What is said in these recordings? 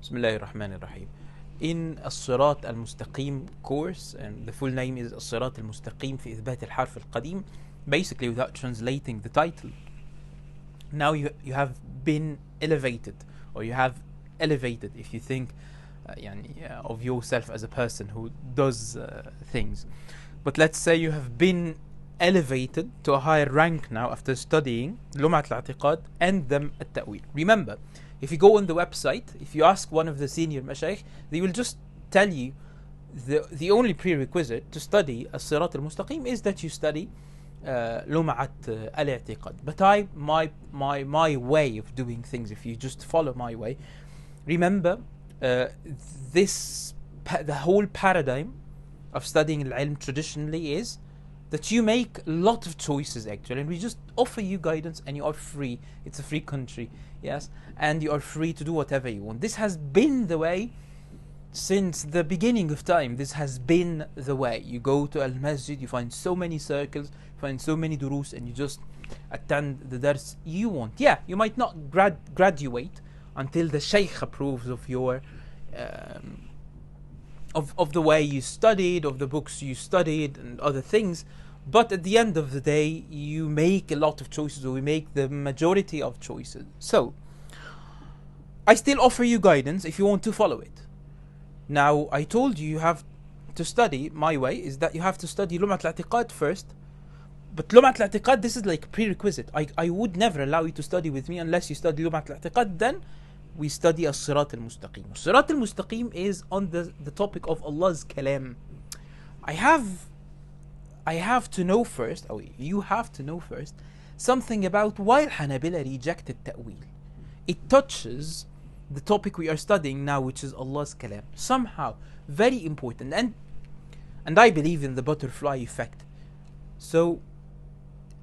Bismillahir Rahmanir Rahim. In Sirat al-Mustaqim course, and the full name is Sirat al-Mustaqim fi إثبات الحرف القديم, basically without translating the title, now you have been elevated, or you have elevated if you think of yourself as a person who does things. But let's say you have been elevated to a higher rank now after studying لمعة الاعتقاد and them التأويل. Remember, if you go on the website, if you ask one of the senior mashayikh, they will just tell you the only prerequisite to study Sirat al-Mustaqim is that you study لمعة الاعتقاد. But my way of doing things, if you just follow my way, remember the whole paradigm of studying al-ilm traditionally is that you make a lot of choices actually, and we just offer you guidance, and you are free. It's a free country, yes, and you are free to do whatever you want. This has been the way since the beginning of time. This has been the way. You go to al-masjid, you find so many circles, you find so many durus, and you just attend the dars you want. Yeah, you might not graduate until the shaykh approves of your of the way you studied, of the books you studied, and other things. But at the end of the day, you make a lot of choices, or we make the majority of choices. So I still offer you guidance if you want to follow it. Now, I told you have to study, my way is that you have to study Lumat al-I'tiqad first. But Lumat al-I'tiqad, this is like prerequisite. I would never allow you to study with me unless you study Lumat al-I'tiqad. Then we study Sirat al-Mustaqim. Sirat al-Mustaqim is on the topic of Allah's kalam. I have to know first, or you have to know first, something about why Hanabila rejected ta'wil. It touches the topic we are studying now, which is Allah's kalam. Somehow, very important. And I believe in the butterfly effect. So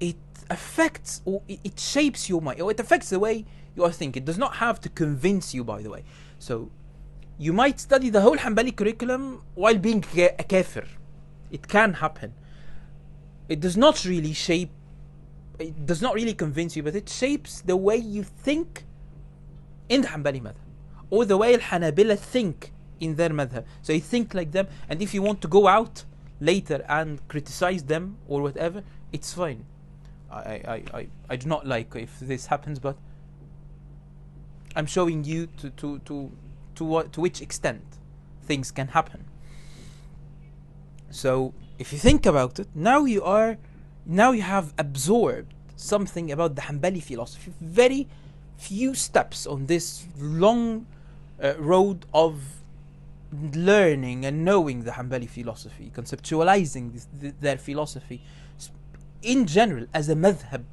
it affects, or it shapes your mind, or it affects the way you are thinking. It does not have to convince you, by the way. So you might study the whole Hanbali curriculum while being a kafir. It can happen. It does not really shape, it does not really convince you, but it shapes the way you think in the Hanbali madhab, or the way al-Hanabila think in their madhab. So you think like them, and if you want to go out later and criticize them or whatever, it's fine. I do not like if this happens, but I'm showing you to which extent things can happen. So if you think about it, now you have absorbed something about the Hanbali philosophy. Very few steps on this long road of learning and knowing the Hanbali philosophy, conceptualizing their philosophy in general as a madhab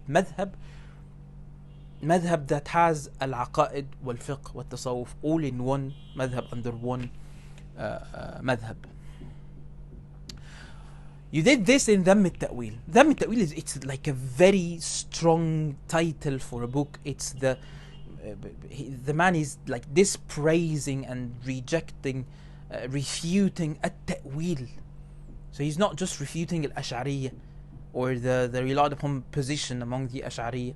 that has al-aqaid wal-fiqh wal-tasawwuf all in one madhab, under one madhab. You did this in Dhamm al-Ta'wil. Dhamm al-Ta'wil it's like a very strong title for a book. It's the man is like dispraising and rejecting, refuting at-Ta'wil. So he's not just refuting al-Ash'ariyya or the relied upon position among the Ash'ariyya.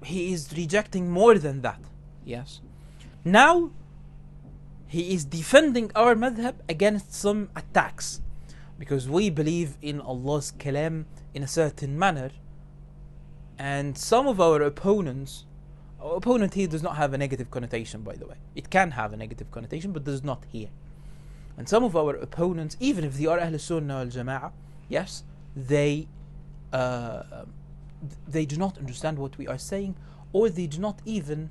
He is rejecting more than that. Yes. Now he is defending our madhab against some attacks, because we believe in Allah's kalam in a certain manner, and some of our opponent here does not have a negative connotation, by the way. It can have a negative connotation, but does not here. And some of our opponents, even if they are Ahl Sunnah wal Jama'ah, yes, they do not understand what we are saying, or they do not even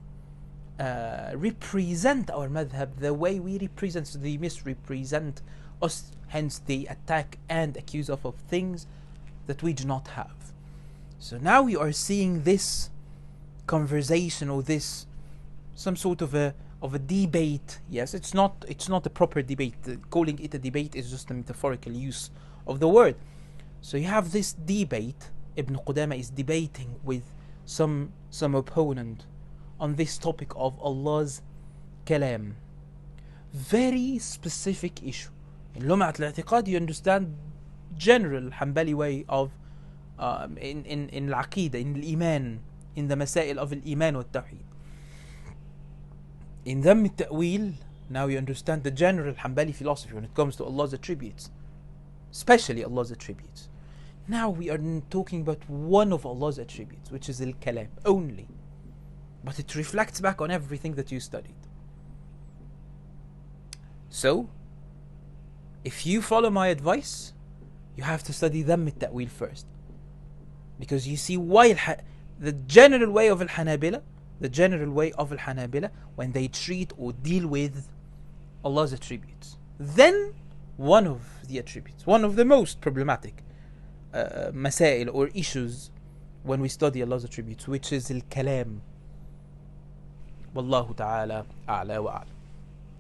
represent our madhab the way we represent. So they misrepresent us, hence they attack and accuse us of things that we do not have. So now we are seeing this conversation, or this some sort of a debate. Yes, it's not a proper debate. Calling it a debate is just a metaphorical use of the word. So you have this debate. Ibn Qudama is debating with some opponent on this topic of Allah's kalam. Very specific issue. In Lumat al-I'tiqad, you understand general Hanbali way of in al-Aqeedah, in al-Iman, in the Masail of al-Iman wa al-Tawheed. In Dhamm al-Ta'wil, now you understand the general Hanbali philosophy when it comes to Allah's attributes, especially Allah's attributes. Now we are talking about one of Allah's attributes, which is al-Kalam only. But it reflects back on everything that you studied. So, if you follow my advice, you have to study Dhamm al-Ta'wil first. Because you see why the general way of Al-Hanabila, when they treat or deal with Allah's attributes. Then, one of the attributes, one of the most problematic masail or issues when we study Allah's attributes, which is al-Kalam. Wallahu ta'ala a'la wa a'lam.